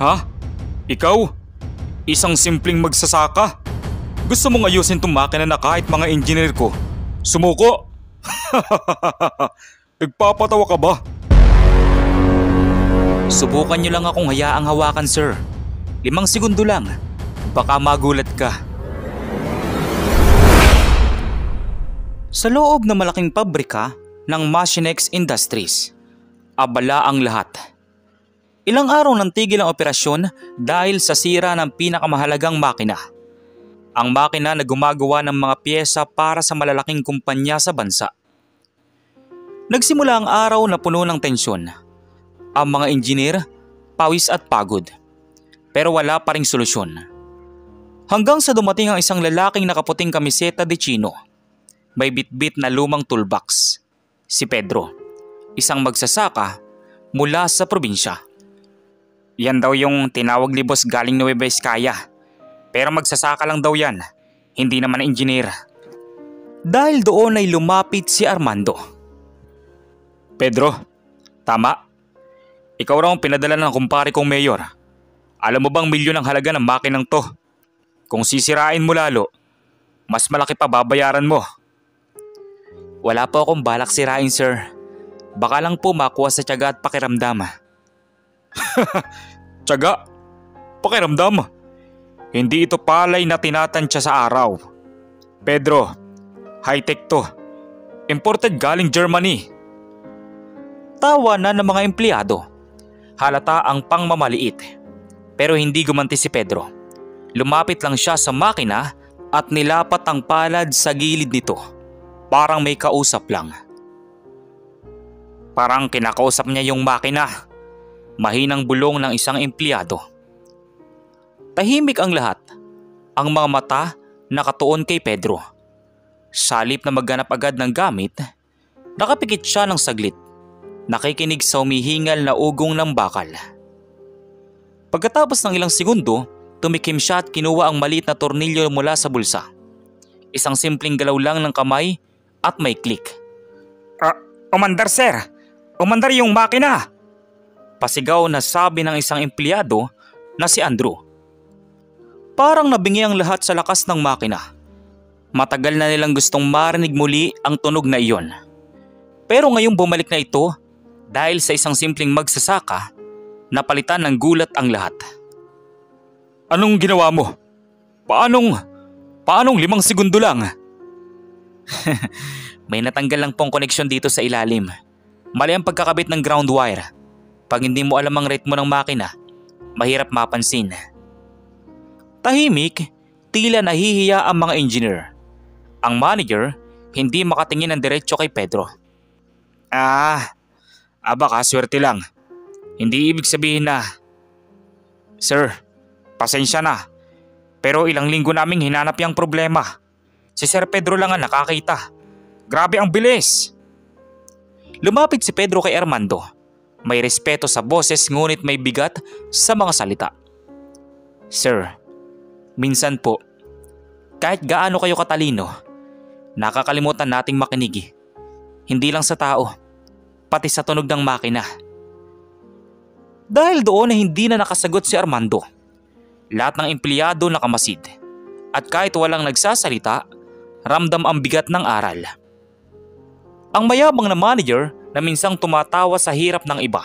Ha? Ikaw? Isang simpleng magsasaka? Gusto mong ayusin tong makina na kahit mga engineer ko? Sumuko? Nagpapatawa ka ba? Subukan niyo lang akong hayaang hawakan, sir. 5 segundo lang. Baka magulat ka. Sa loob ng malaking pabrika ng Machinex Industries, abala ang lahat. Ilang araw nang tigil ang operasyon dahil sa sira ng pinakamahalagang makina. Ang makina na gumagawa ng mga pyesa para sa malalaking kumpanya sa bansa. Nagsimula ang araw na puno ng tensyon. Ang mga engineer, pawis at pagod. Pero wala pa ring solusyon. Hanggang sa dumating ang isang lalaking nakaputing kamiseta de chino. May bitbit na lumang toolbox. Si Pedro, isang magsasaka mula sa probinsya. Yan daw yung tinawag ni boss galing Nueva Ecija. Pero magsasaka lang daw yan, hindi naman engineer. Dahil doon ay lumapit si Armando. Pedro, tama. Ikaw raw ang pinadala ng kumpare kong mayor. Alam mo bang milyon ang halaga ng makinang to? Kung sisirain mo lalo, mas malaki pa babayaran mo. Wala po akong balak sirain, sir. Baka lang po makuha sa tiyaga at pakiramdam. Tiyaga? Pakiramdam? Hindi ito palay na tinatansya sa araw. Pedro, high-tech to. Imported galing Germany. Tawa na ng mga empleyado. Halata ang pangmamaliit. Pero hindi gumanti si Pedro. Lumapit lang siya sa makina at nilapat ang palad sa gilid nito. Parang may kausap lang. Parang kinakausap niya yung makina. Mahinang bulong ng isang empleyado. Tahimik ang lahat. Ang mga mata nakatuon kay Pedro. Salip na maghanap agad ng gamit, nakapikit siya ng saglit. Nakikinig sa humihingal na ugong ng bakal. Pagkatapos ng ilang segundo, tumikim siya at kinuha ang maliit na tornilyo mula sa bulsa. Isang simpleng galaw lang ng kamay at may click. Umandar sir! Umandar yung makina! Pasigaw na sabi ng isang empleyado na si Andrew. Parang nabingi ang lahat sa lakas ng makina. Matagal na nilang gustong marinig muli ang tunog na iyon. Pero ngayong bumalik na ito dahil sa isang simpleng magsasaka, napalitan ng gulat ang lahat. Anong ginawa mo? Paanong 5 segundo lang? May natanggal lang pong koneksyon dito sa ilalim. Mali ang pagkakabit ng ground wire. Pag hindi mo alam ang rate mo ng makina, mahirap mapansin. Tahimik, tila nahihiya ang mga engineer. Ang manager, hindi makatingin ng diretso kay Pedro. Baka swerte lang. Hindi ibig sabihin na... Sir, pasensya na. Pero ilang linggo naming hinanap yung problema. Si Sir Pedro lang ang nakakita. Grabe ang bilis! Lumapit si Pedro kay Armando. May respeto sa boses ngunit may bigat sa mga salita. Sir, minsan po, kahit gaano kayo katalino, nakakalimutan nating makinig. Hindi lang sa tao, pati sa tunog ng makina. Dahil doon ay hindi na nakasagot si Armando. Lahat ng empleyado nakamasid. At kahit walang nagsasalita, ramdam ang bigat ng aral. Ang mayabang na manager na minsang tumatawa sa hirap ng iba,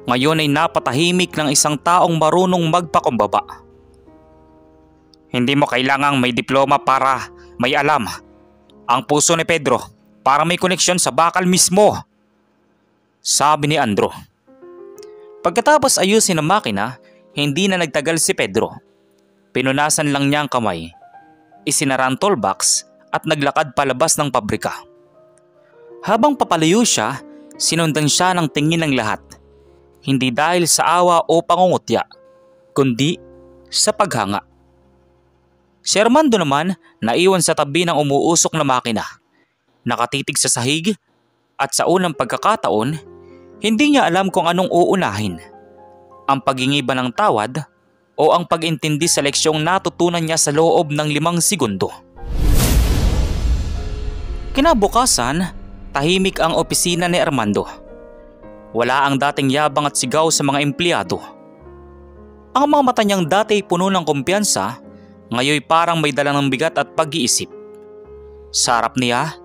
ngayon ay napatahimik ng isang taong marunong magpakumbaba. Hindi mo kailangang may diploma para may alam. Ang puso ni Pedro para may koneksyon sa bakal mismo, sabi ni Andrew. Pagkatapos ayusin ang makina, hindi na nagtagal si Pedro. Pinunasan lang niya ang kamay, isinara ang toolbox at naglakad palabas ng pabrika. Habang papalayo siya, sinundan siya ng tingin ng lahat. Hindi dahil sa awa o pangungutya, kundi sa paghanga. Si Armando naman naiwan sa tabi ng umuusok na makina. Nakatitig sa sahig at sa unang pagkakataon, hindi niya alam kung anong uunahin. Ang paghingi ba ng tawad o ang pag-intindi sa leksyong natutunan niya sa loob ng 5 segundo. Kinabukasan, tahimik ang opisina ni Armando. Wala ang dating yabang at sigaw sa mga empleyado. Ang mga mata niyang dati ay puno ng kumpiyansa, ngayon parang may dala ng bigat at pag-iisip. Sa harap niya,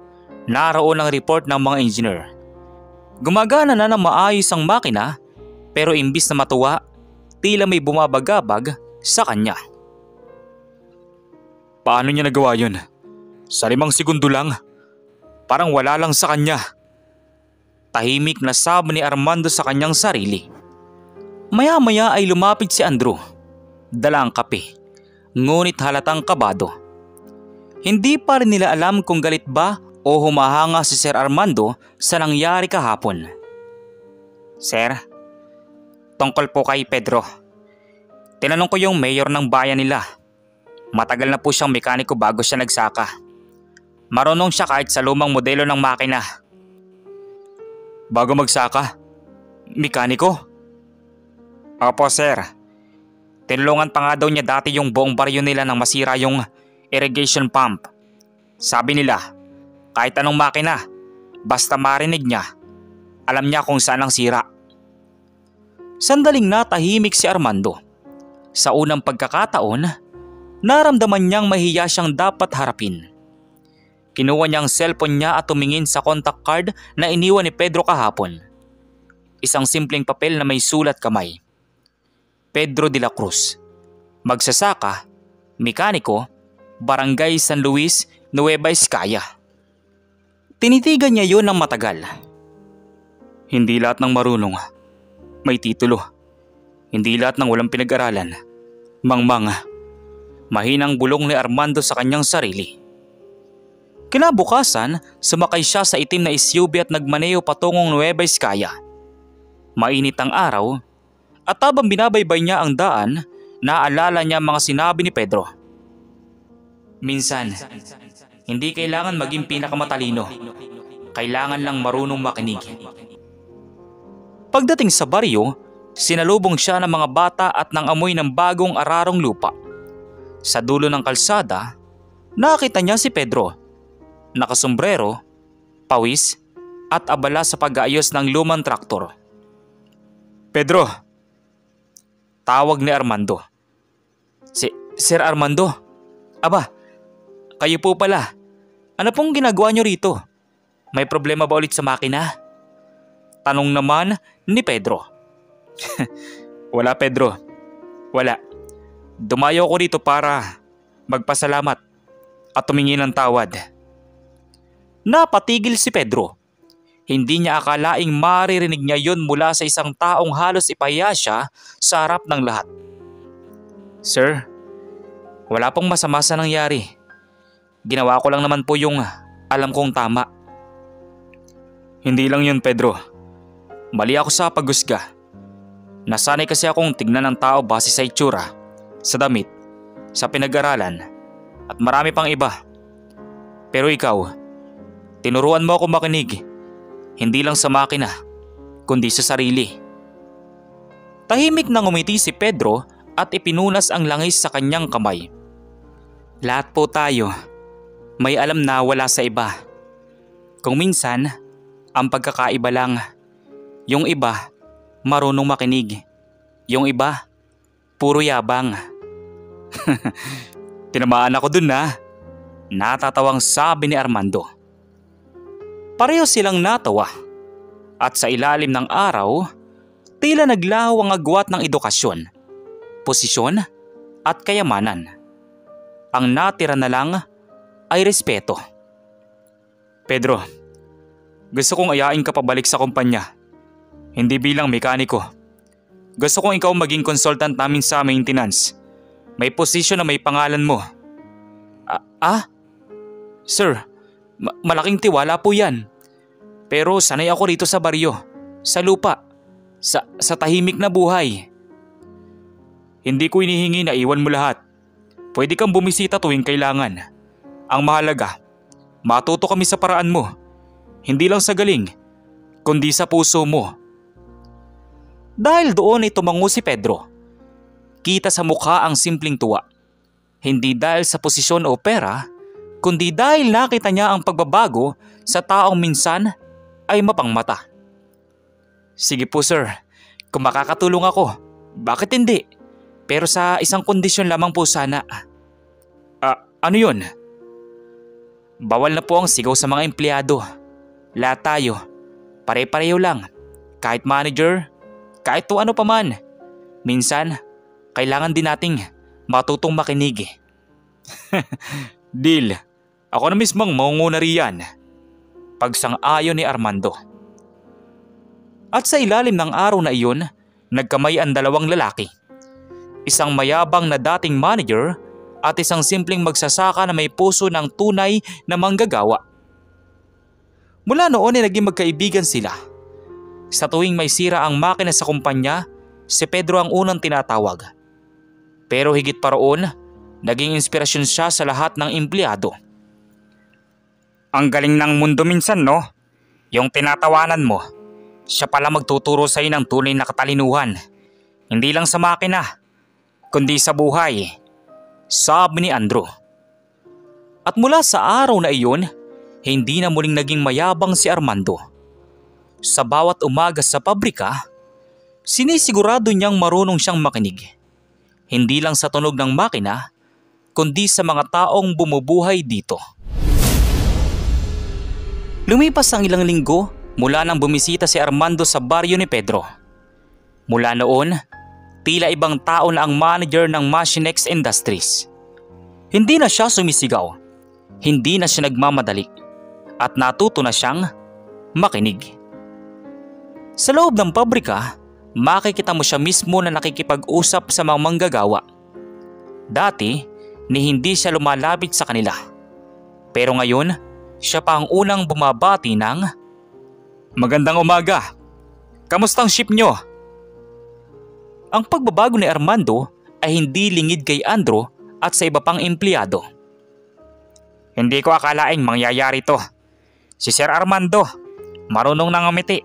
naroon ang report ng mga engineer. Gumagana na ng maayos ang makina, pero imbis na matuwa, tila may bumabagabag sa kanya. Paano niya nagawa yun? Sa 5 segundo lang? Parang wala lang sa kanya. Tahimik na sabi ni Armando sa kanyang sarili. Maya-maya ay lumapit si Andrew. Dala ang kape, ngunit halatang kabado. Hindi pa rin nila alam kung galit ba o humahanga si Sir Armando sa nangyari kahapon. Sir, tungkol po kay Pedro. Tinanong ko yung mayor ng bayan nila. Matagal na po siyang mekaniko bago siya nagsaka. Marunong siya kahit sa lumang modelo ng makina. Bago magsaka? Mekaniko? Opo sir. Tinulungan pa nga daw niya dati yung buong baryo nila nang masira yung irrigation pump. Sabi nila, kahit anong makina, basta marinig niya, alam niya kung saan ang sira. Sandaling natahimik si Armando. Sa unang pagkakataon, naramdaman niyang mahiya siyang dapat harapin. Kinuha niya ang cellphone niya at tumingin sa contact card na iniwan ni Pedro kahapon. Isang simpleng papel na may sulat kamay. Pedro de la Cruz, magsasaka, mekaniko, Barangay San Luis, Nueva Ecija. Tinitigan niya yon ng matagal. Hindi lahat ng marunong may titulo. Hindi lahat ng walang pinag-aralan mangmang. Mahinang bulong ni Armando sa kanyang sarili. Kinabukasan, sumakay siya sa itim na SUV at nagmaneho patungong Nueva Ecija. Mainit ang araw at habang binabaybay niya ang daan, naalala niya mga sinabi ni Pedro. Minsan, hindi kailangan maging pinakamatalino. Kailangan lang marunong makinig. Pagdating sa baryo, sinalubong siya ng mga bata at ng amoy ng bagong ararong lupa. Sa dulo ng kalsada, nakita niya si Pedro. Nakasombrero, pawis at abala sa pag-aayos ng lumang traktor. Pedro! Tawag ni Armando. Sir Armando? Aba, kayo po pala. Ano pong ginagawa niyo rito? May problema ba ulit sa makina? Tanong naman ni Pedro. Wala Pedro, wala. Dumayo ko rito para magpasalamat at tumingi ng tawad. Napatigil si Pedro. Hindi niya akalaing maririnig niya yon mula sa isang taong halos ipahiya siya sa harap ng lahat. Sir, wala pong masama sa nangyari. Ginawa ko lang naman po yung alam kong tama. Hindi lang yun Pedro. Mali ako sa paghusga. Nasanay kasi akong tignan ng tao base sa itsura, sa damit, sa pinag-aralan at marami pang iba. Pero ikaw, tinuruan mo ako makinig. Hindi lang sa makina, kundi sa sarili. Tahimik na ngumiti si Pedro at ipinunas ang langis sa kanyang kamay. Lahat po tayo may alam na wala sa iba. Kung minsan, ang pagkakaiba lang. Yung iba, marunong makinig. Yung iba, puro yabang. Tinamaan ako dun na. Natatawang sabi ni Armando. Pareho silang natawa. At sa ilalim ng araw, tila naglaho ang agwat ng edukasyon, posisyon at kayamanan. Ang natira na lang ay respeto. Pedro, gusto kong ayain ka pabalik sa kumpanya. Hindi bilang mekaniko. Gusto kong ikaw maging consultant namin sa maintenance. May posisyon na may pangalan mo. Sir, malaking tiwala po yan. Pero sanay ako rito sa baryo, sa lupa, sa tahimik na buhay. Hindi ko inihingi na iwan mo lahat. Pwede kang bumisita tuwing kailangan. Ang mahalaga, matuto kami sa paraan mo. Hindi lang sa galing, kundi sa puso mo. Dahil doon ay tumango si Pedro. Kita sa mukha ang simpleng tuwa. Hindi dahil sa posisyon o pera, kundi dahil nakita niya ang pagbabago sa taong minsan ay mapangmata. Sige po sir, kung makakatulong ako, bakit hindi? Pero sa isang kondisyon lamang po sana. Ano yun? Bawal na po ang sigaw sa mga empleyado. Lahat tayo, pare-pareho lang. Kahit manager, kahit to ano pa man. Minsan, kailangan din nating matutong makinig. Deal. Ako na mismong maunguna riyan. Pagsang-ayon ni Armando. At sa ilalim ng araw na iyon, nagkamay ang dalawang lalaki. Isang mayabang na dating manager at isang simpleng magsasaka na may puso ng tunay na manggagawa. Mula noon ay naging magkaibigan sila. Sa tuwing may sira ang makina sa kumpanya, si Pedro ang unang tinatawag. Pero higit pa roon, naging inspirasyon siya sa lahat ng empleyado. Ang galing ng mundo minsan, no? Yung tinatawanan mo, siya pala magtuturo sa'yo ng tunay na katalinuhan. Hindi lang sa makina, kundi sa buhay, sabi ni Andrew. At mula sa araw na iyon, hindi na muling naging mayabang si Armando. Sa bawat umaga sa pabrika, sinisigurado niyang marunong siyang makinig. Hindi lang sa tunog ng makina, kundi sa mga taong bumubuhay dito. Lumipas ang ilang linggo mula nang bumisita si Armando sa baryo ni Pedro. Mula noon, tila ibang tao na ang manager ng Machinex Industries. Hindi na siya sumisigaw, hindi na siya nagmamadali, at natuto na siyang makinig. Sa loob ng pabrika, makikita mo siya mismo na nakikipag-usap sa mga manggagawa. Dati, ni hindi siya lumalapit sa kanila. Pero ngayon, siya pa ang unang bumabati ng, "Magandang umaga. Kamusta ang ship nyo?" Ang pagbabago ni Armando ay hindi lingid kay Andrew at sa iba pang empleyado. "Hindi ko akalaing mangyayari to. Si Sir Armando, marunong nang ngumiti.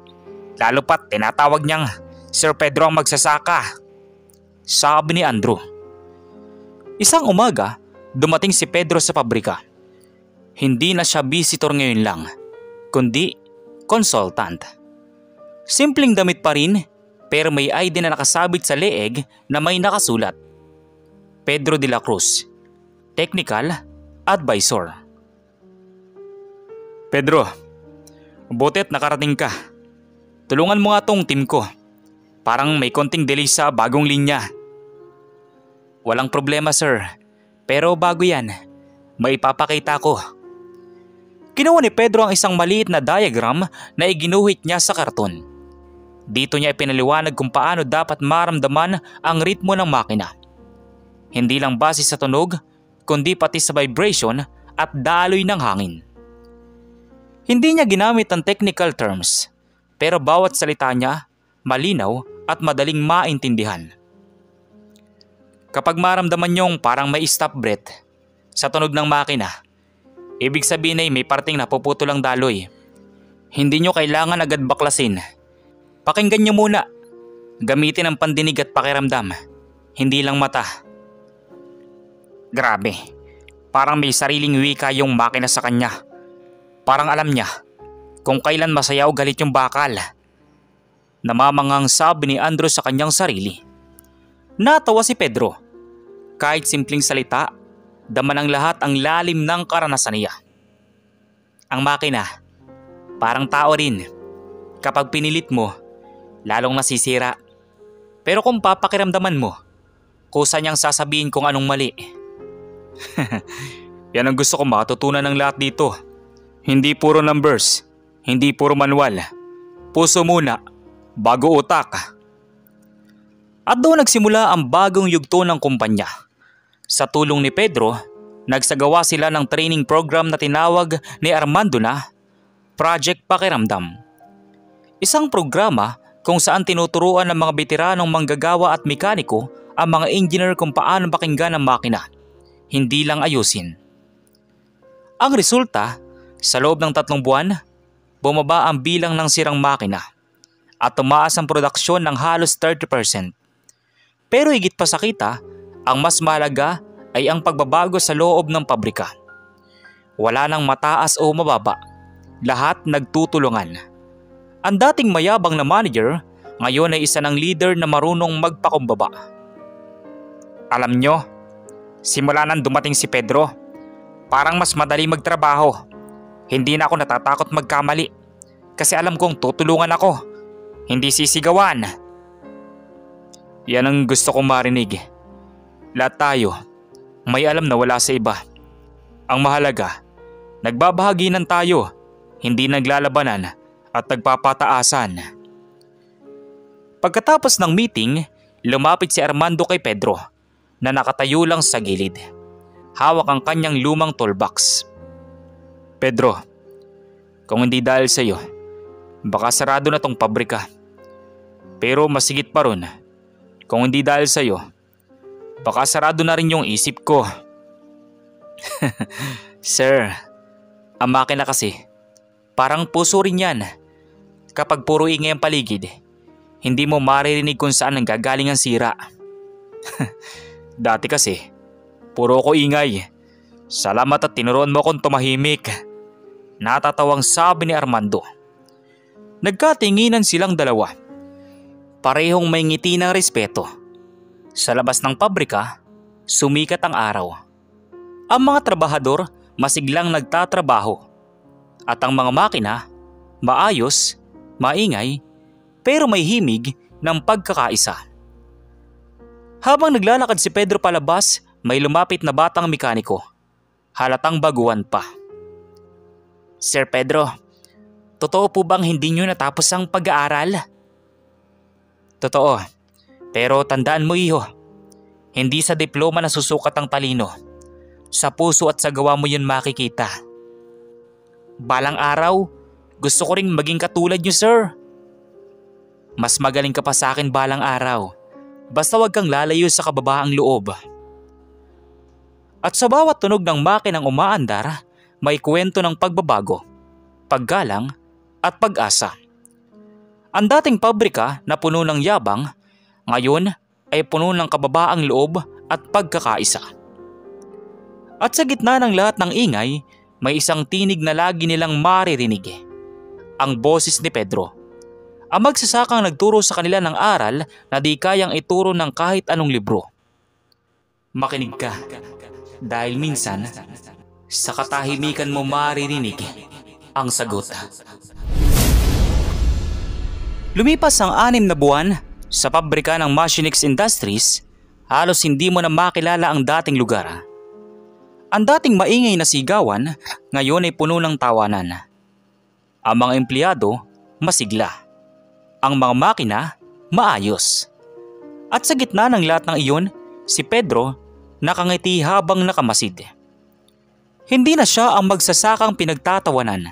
Lalo pat tinatawag niyang Sir Pedro ang magsasaka," sabi ni Andrew. Isang umaga, dumating si Pedro sa pabrika. Hindi na siya visitor ngayon lang, kundi consultant. Simpleng damit pa rin, pero may ID na nakasabit sa leeg na may nakasulat, Pedro de la Cruz, Technical Advisor. "Pedro, butit nakarating ka. Tulungan mo nga tong team ko. Parang may konting delay sa bagong linya." "Walang problema sir, pero bago yan, may ipapakita ko." Kinuha ni Pedro ang isang maliit na diagram na iginuhit niya sa karton. Dito niya ipinaliwanag kung paano dapat maramdaman ang ritmo ng makina. Hindi lang base sa tunog, kundi pati sa vibration at daloy ng hangin. Hindi niya ginamit ang technical terms, pero bawat salita niya malinaw at madaling maintindihan. "Kapag maramdaman niyong parang may stop breath sa tunog ng makina, ibig sabihin ay may parting napuputol ang daloy. Hindi nyo kailangan agad baklasin. Pakinggan nyo muna. Gamitin ang pandinig at pakiramdam, hindi lang mata." Grabe, parang may sariling wika yung makina sa kanya. Parang alam niya kung kailan masaya o galit yung bakal. Namamangang sabi ni Andrew sa kanyang sarili. Natawa si Pedro. Kahit simpleng salita, dama ng lahat ang lalim ng karanasan niya. Ang makina, parang tao rin. Kapag pinilit mo, lalong nasisira. Pero kung papakiramdaman mo, kusa niyang sasabihin kung anong mali. Yan ang gusto ko matutunan ng lahat dito. Hindi puro numbers, hindi puro manual. Puso muna, bago utak. At doon nagsimula ang bagong yugto ng kumpanya. Sa tulong ni Pedro, nagsagawa sila ng training program na tinawag ni Armando na Project Pakiramdam. Isang programa kung saan tinuturuan ng mga veteranong manggagawa at mekaniko ang mga engineer kung paano pakinggan ang makina, hindi lang ayusin. Ang resulta, sa loob ng 3 buwan, bumaba ang bilang ng sirang makina at tumaas ang produksyon ng halos 30%. Pero higit pa sa kita, ang mas mahalaga ay ang pagbabago sa loob ng pabrika. Wala nang mataas o mababa, lahat nagtutulungan. Ang dating mayabang na manager, ngayon ay isa ng leader na marunong magpakumbaba. Alam nyo, simula nang dumating si Pedro, parang mas madali magtrabaho. Hindi na ako natatakot magkamali kasi alam kong tutulungan ako, hindi sisigawan. Yan ang gusto kong marinig. Lahat tayo may alam na wala sa iba. Ang mahalaga, nagbabahagi tayo, hindi naglalabanan at nagpapataasan. Pagkatapos ng meeting, lumapit si Armando kay Pedro na nakatayo lang sa gilid. Hawak ang kanyang lumang toolbox. Pedro, kung hindi dahil sa iyo, baka sarado na tong pabrika. Pero masigit pa ron, kung hindi dahil sa iyo, baka sarado na rin yung isip ko. Sir, ang makina kasi, parang puso rin yan. Kapag puro ingay ang paligid, hindi mo maririnig kung saan nanggagaling ang sira. Dati kasi, puro ko ingay. Salamat at tinuruan mo akong tumahimik. Natatawang sabi ni Armando. Nagkatinginan silang dalawa. Parehong may ngiti ng respeto. Sa labas ng pabrika, sumikat ang araw. Ang mga trabahador masiglang nagtatrabaho. At ang mga makina, maayos, maingay, pero may himig ng pagkakaisa. Habang naglalakad si Pedro palabas, may lumapit na batang mekaniko. Halatang baguhan pa. Sir Pedro, totoo po bang hindi nyo natapos ang pag-aaral? Totoo, pero tandaan mo iho, hindi sa diploma nasusukat ang talino. Sa puso at sa gawa mo yun makikita. Balang araw, gusto ko ring maging katulad nyo, sir. Mas magaling ka pa sa akin balang araw. Basta wag kang lalayo sa kababaang loob. At sa bawat tunog ng makinang umaandar, may kwento ng pagbabago, paggalang at pag-asa. Ang dating pabrika na puno ng yabang, ngayon ay puno ng kababaang loob at pagkakaisa. At sa gitna ng lahat ng ingay, may isang tinig na lagi nilang maririnig. Ang boses ni Pedro. Ang magsasakang nagturo sa kanila ng aral na di kayang ituro ng kahit anong libro. Makinig ka, dahil minsan, sa katahimikan mo maririnig ang sagot. Lumipas ang 6 na buwan sa pabrika ng Machinix Industries, halos hindi mo na makilala ang dating lugar. Ang dating maingay na sigawan, ngayon ay puno ng tawanan. Ang mga empleyado, masigla. Ang mga makina, maayos. At sa gitna ng lahat ng iyon, si Pedro nakangiti habang nakamasid. Hindi na siya ang magsasakang pinagtatawanan.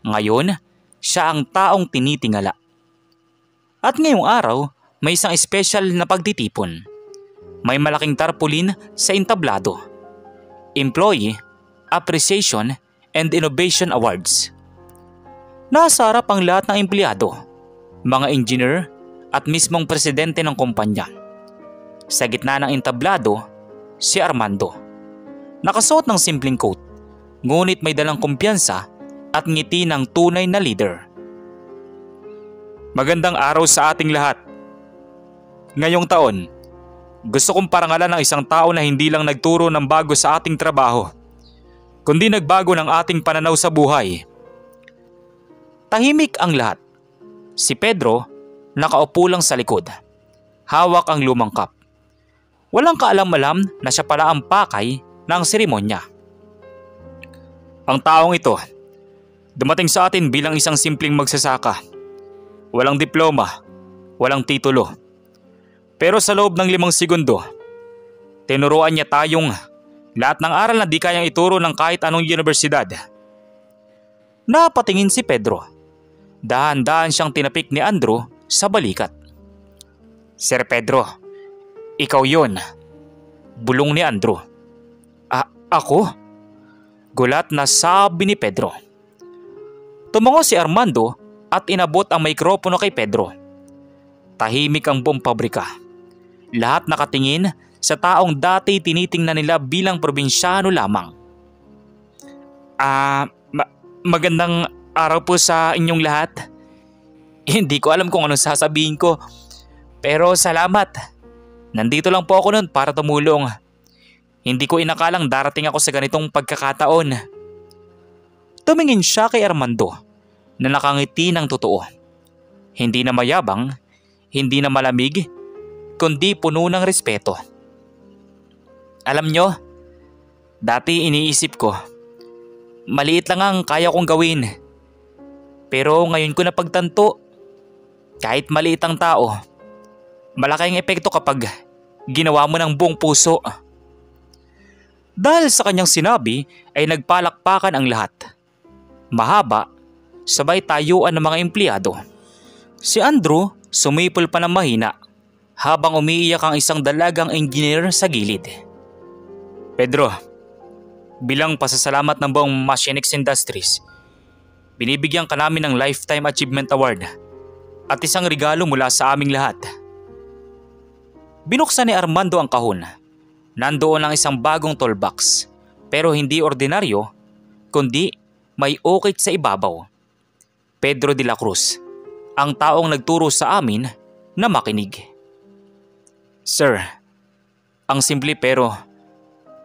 Ngayon, siya ang taong tinitingala. At ngayong araw, may isang espesyal na pagtitipon. May malaking tarpaulin sa entablado. Employee Appreciation and Innovation Awards. Nasa harap ang lahat ng empleyado, mga engineer at mismong presidente ng kumpanya. Sa gitna ng entablado, si Armando. Nakasuot ng simpleng coat, ngunit may dalang kumpiyansa at ngiti ng tunay na leader. Magandang araw sa ating lahat. Ngayong taon, gusto kong parangalan ng isang tao na hindi lang nagturo ng bago sa ating trabaho, kundi nagbago ng ating pananaw sa buhay. Tahimik ang lahat. Si Pedro nakaupo lang sa likod. Hawak ang lumang cup. Walang kaalam-alam na siya pala ang pakay ng seremonya. Ang taong ito, dumating sa atin bilang isang simpleng magsasaka. Walang diploma, walang titulo. Pero sa loob ng 5 segundo, tinuruan niya tayong lahat ng aral na di kayang ituro ng kahit anong universidad. Napatingin si Pedro. Dahan-dahan siyang tinapik ni Andrew sa balikat. Sir Pedro, ikaw yon. Bulong ni Andrew. Ako? Gulat na sabi ni Pedro. Tumango si Armando at inabot ang mikropono kay Pedro. Tahimik ang buong pabrika. Lahat nakatingin sa taong dati tinitingnan nila bilang probinsyano lamang. Magandang araw po sa inyong lahat. Hindi ko alam kung anong sasabihin ko, pero salamat. Nandito lang po ako noon para tumulong. Hindi ko inakalang darating ako sa ganitong pagkakataon. Tumingin siya kay Armando na nakangiti ng totoo. Hindi na mayabang, hindi na malamig, kundi puno ng respeto. Alam nyo, dati iniisip ko, maliit lang ang kaya kong gawin. Pero ngayon ko napagtanto, kahit maliit ang tao, malaki ang epekto kapag ginawa mo ng buong puso. Dahil sa kanyang sinabi ay nagpalakpakan ang lahat. Mahaba, sabay tayuan ng mga empleyado. Si Andrew sumipol pa ng mahina habang umiiyak ang isang dalagang engineer sa gilid. Pedro, bilang pasasalamat ng buong Machinix Industries, binibigyan ka namin ng Lifetime Achievement Award at isang regalo mula sa aming lahat. Binuksan ni Armando ang kahon. Nandoon ang isang bagong toolbox, pero hindi ordinaryo, kundi may ukit sa ibabaw. Pedro de la Cruz, ang taong nagturo sa amin na makinig. Sir, ang simple pero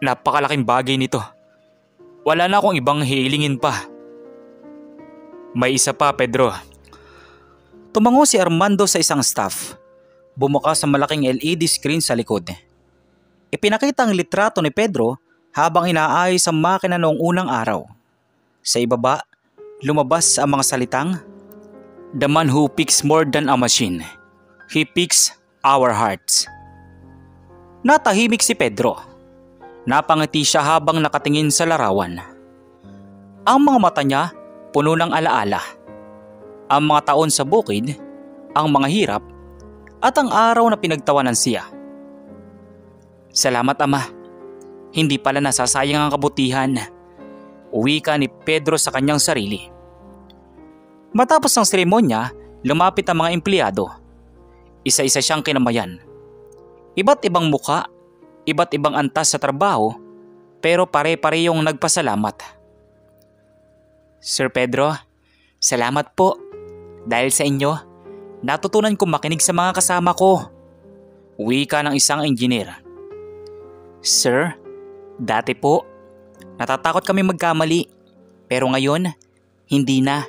napakalaking bagay nito. Wala na akong ibang hihilingin pa. May isa pa, Pedro. Tumango si Armando sa isang staff. Bumukas ang malaking LED screen sa likod. Ipinakita ang litrato ni Pedro habang inaayos ang makina noong unang araw. Sa ibaba, lumabas ang mga salitang, "The man who picks more than a machine, he picks our hearts." Natahimik si Pedro. Napangiti siya habang nakatingin sa larawan. Ang mga mata niya puno ng alaala. Ang mga taon sa bukid, ang mga hirap, at ang araw na pinagtawanan siya. Salamat, Ama. Hindi pala nasasayang ang kabutihan. Wika ni Pedro sa kanyang sarili. Matapos ang seremonya, lumapit ang mga empleyado. Isa-isa siyang kinamayan. Iba't ibang muka, iba't ibang antas sa trabaho, pero pare-parehong nagpasalamat. Sir Pedro, salamat po. Dahil sa inyo, natutunan kong makinig sa mga kasama ko. Wika ng isang engineer. Sir, dati po, natatakot kami magkamali. Pero ngayon, hindi na.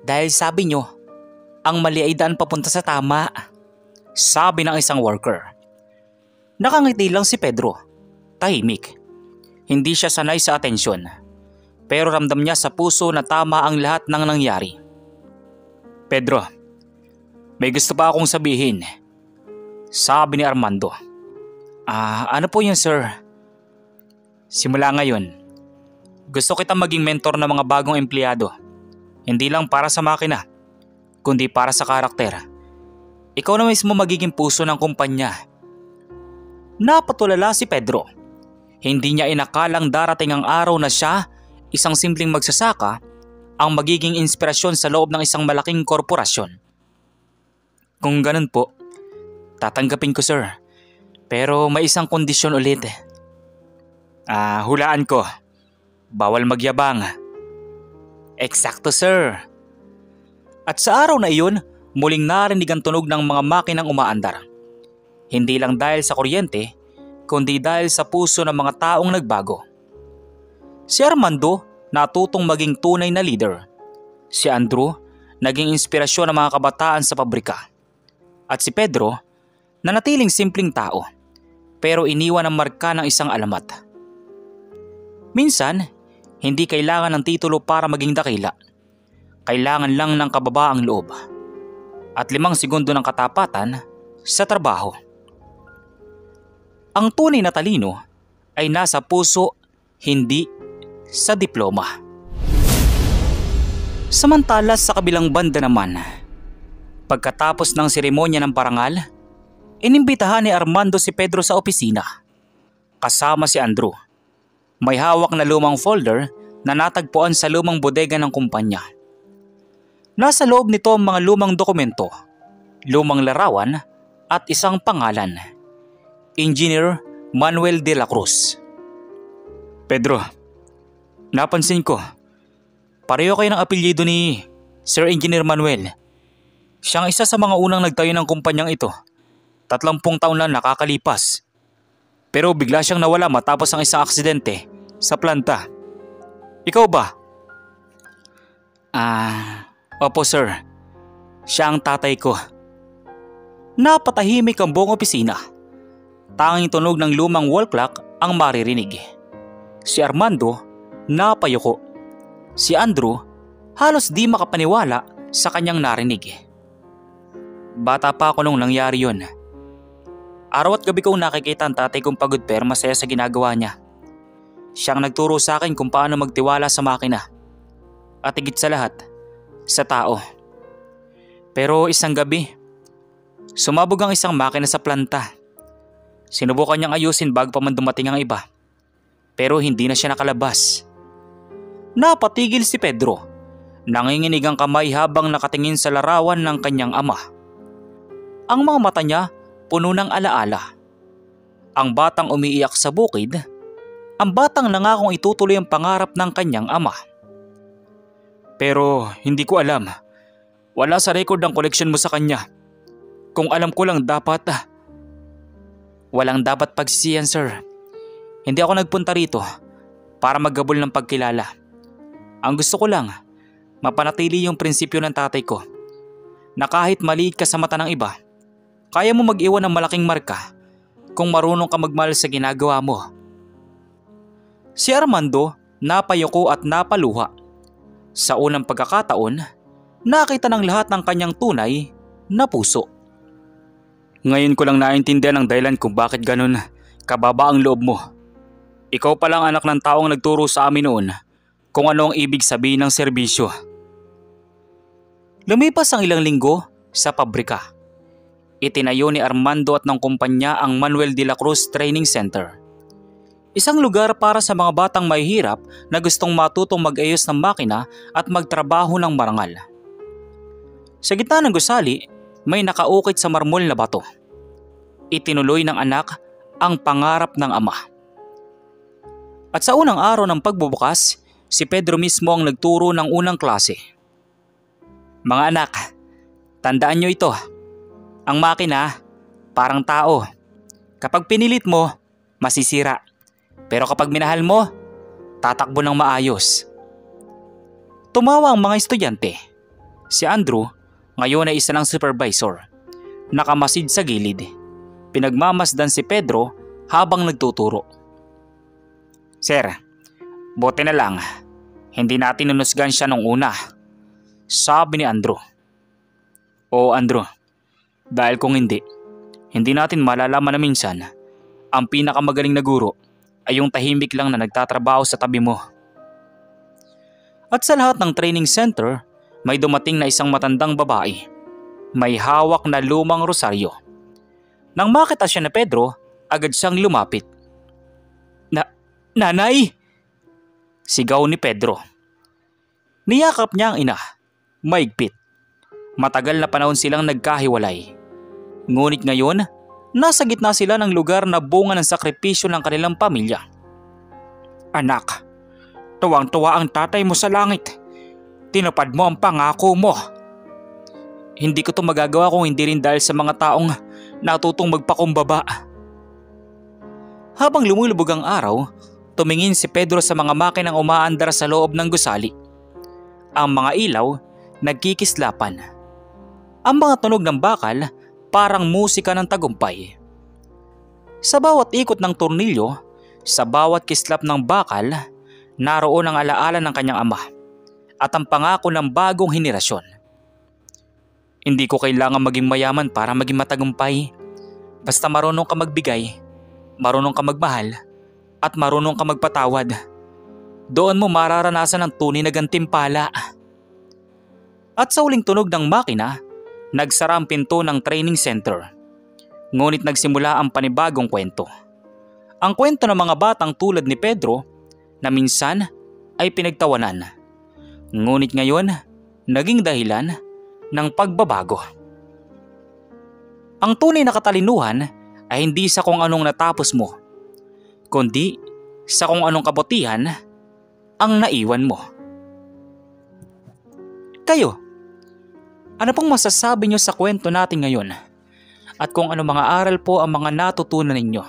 Dahil sabi nyo, ang mali ay daan papunta sa tama. Sabi ng isang worker. Nakangiti lang si Pedro. Tahimik. Hindi siya sanay sa atensyon. Pero ramdam niya sa puso na tama ang lahat ng nangyari. Pedro, may gusto pa akong sabihin. Sabi ni Armando. Ano po yun, sir? Simula ngayon, gusto kitang maging mentor ng mga bagong empleyado. Hindi lang para sa makina, kundi para sa karakter. Ikaw na mismo magiging puso ng kumpanya. Napatulala si Pedro. Hindi niya inakalang darating ang araw na siya, isang simpleng magsasaka, ang magiging inspirasyon sa loob ng isang malaking korporasyon. Kung ganun po, tatanggapin ko, sir. Pero may isang kondisyon ulit. Hulaan ko. Bawal magyabang. Eksakto, sir. At sa araw na iyon, muling narinig ang tunog ng mga makinang umaandar. Hindi lang dahil sa kuryente, kundi dahil sa puso ng mga taong nagbago. Si Armando natutong maging tunay na leader. Si Andrew naging inspirasyon ng mga kabataan sa pabrika. At si Pedro nanatiling simpleng tao, pero iniwan ang marka ng isang alamat. Minsan, hindi kailangan ng titulo para maging dakila. Kailangan lang ng kababaang loob. At 5 segundo ng katapatan sa trabaho. Ang tunay na talino ay nasa puso, hindi sa diploma. Samantala sa kabilang banda naman, pagkatapos ng seremonya ng parangal, inimbitahan ni Armando si Pedro sa opisina. Kasama si Andrew. May hawak na lumang folder na natagpuan sa lumang bodega ng kumpanya. Nasa loob nito ang mga lumang dokumento, lumang larawan at isang pangalan. Engineer Manuel de la Cruz. Pedro, napansin ko, pareho kayo ng apelyido ni Sir Engineer Manuel. Siyang isa sa mga unang nagtayo ng kumpanyang ito. 30 taon lang nakakalipas. Pero bigla siyang nawala matapos ang isang aksidente sa planta. Ikaw ba? Opo sir. Siya ang tatay ko. Napatahimik ang buong opisina. Tanging tunog ng lumang wall clock ang maririnig. Si Armando napayuko. Si Andrew halos di makapaniwala sa kanyang narinig. Bata pa ako nung nangyari yon. Araw at gabi kong nakikita ang tatay kong pagod pero masaya sa ginagawa niya. Siyang nagturo sa akin kung paano magtiwala sa makina. At higit sa lahat, sa tao. Pero isang gabi, sumabog ang isang makina sa planta. Sinubukan niyang ayusin bago pa man dumating ang iba. Pero hindi na siya nakalabas. Napatigil si Pedro. Nanginginig ang kamay habang nakatingin sa larawan ng kanyang ama. Ang mga mata niya puno ng alaala. Ang batang umiiyak sa bukid. Ang batang nangakong itutuloy ang pangarap ng kanyang ama. Pero hindi ko alam. Wala sa record ang koleksyon mo sa kanya. Kung alam ko lang dapat... Walang dapat pagsisiyan sir. Hindi ako nagpunta rito para maggabol ng pagkilala. Ang gusto ko lang, mapanatili yung prinsipyo ng tatay ko. Na kahit maliit ka sa mata ng iba, kaya mo mag-iwan ng malaking marka kung marunong ka magmahal sa ginagawa mo. Si Armando napayuko at napaluha. Sa unang pagkakataon, nakita ng lahat ng kanyang tunay na puso. Ngayon ko lang naintindihan ang dahilan kung bakit ganun kababa ang loob mo. Ikaw palang anak ng taong nagturo sa amin noon kung ano ang ibig sabihin ng serbisyo. Lumipas ang ilang linggo sa pabrika. Itinayo ni Armando at ng kumpanya ang Manuel de la Cruz Training Center. Isang lugar para sa mga batang mahihirap na gustong matutong mag-ayos ng makina at magtrabaho ng marangal. Sa gitna ng gusali, may nakaukit sa marmol na bato. Itinuloy ng anak ang pangarap ng ama. At sa unang araw ng pagbubukas, si Pedro mismo ang nagturo ng unang klase. Mga anak, tandaan nyo ito. Ang makina, parang tao. Kapag pinilit mo, masisira. Pero kapag minahal mo, tatakbo ng maayos. Tumawa ang mga estudyante. Si Andrew, ngayon ay isa ng supervisor. Nakamasid sa gilid. Pinagmamasdan si Pedro habang nagtuturo. Sir, buti na lang. Hindi natin nunusgan siya nung una. Sabi ni Andrew. Oo Andrew, dahil kung hindi natin malalaman na minsan ang pinakamagaling na guro ay yung tahimik lang na nagtatrabaho sa tabi mo. At sa lahat ng training center, may dumating na isang matandang babae. May hawak na lumang rosaryo. Nang makita siya na Pedro, agad siyang lumapit. Nanay! Sigaw ni Pedro. Niyakap niya ang ina. Maigpit. Matagal na panahon silang nagkahiwalay. Ngunit ngayon, nasa gitna sila ng lugar na bunga ng sakripisyo ng kanilang pamilya. Anak, tuwang-tuwa ang tatay mo sa langit. Tinupad mo ang pangako mo. Hindi ko to magagawa kung hindi rin dahil sa mga taong natutong magpakumbaba. Habang lumulubog ang araw, tumingin si Pedro sa mga makinang umaandar sa loob ng gusali. Ang mga ilaw nagkikislapan. Ang mga tunog ng bakal parang musika ng tagumpay. Sa bawat ikot ng tornilyo, sa bawat kislap ng bakal, naroon ang alaala ng kanyang ama at ang pangako ng bagong henerasyon. Hindi ko kailangan maging mayaman para maging matagumpay. Basta marunong ka magbigay, marunong ka magmahal, at marunong ka magpatawad. Doon mo mararanasan ang tunay na gantimpala. At sa uling tunog ng makina, nagsara ang pinto ng training center. Ngunit nagsimula ang panibagong kwento. Ang kwento ng mga batang tulad ni Pedro na minsan ay pinagtawanan. Ngunit ngayon, naging dahilan ng pagbabago. Ang tunay na katalinuhan ay hindi sa kung anong natapos mo, kundi sa kung anong kabutihan ang naiwan mo. Kayo, ano pong masasabi nyo sa kwento natin ngayon? at kung ano mga aral po ang mga natutunan ninyo.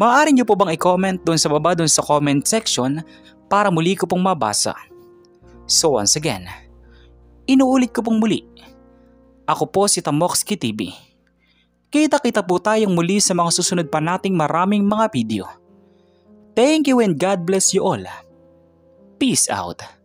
Maaari nyo po bang i-comment doon sa baba doon sa comment section para muli ko pong mabasa. So once again, inuulit ko pong muli. Ako po si Tamoxki TV. Kita-kita po tayong muli sa mga susunod pa nating maraming mga video. Thank you and God bless you all. Peace out.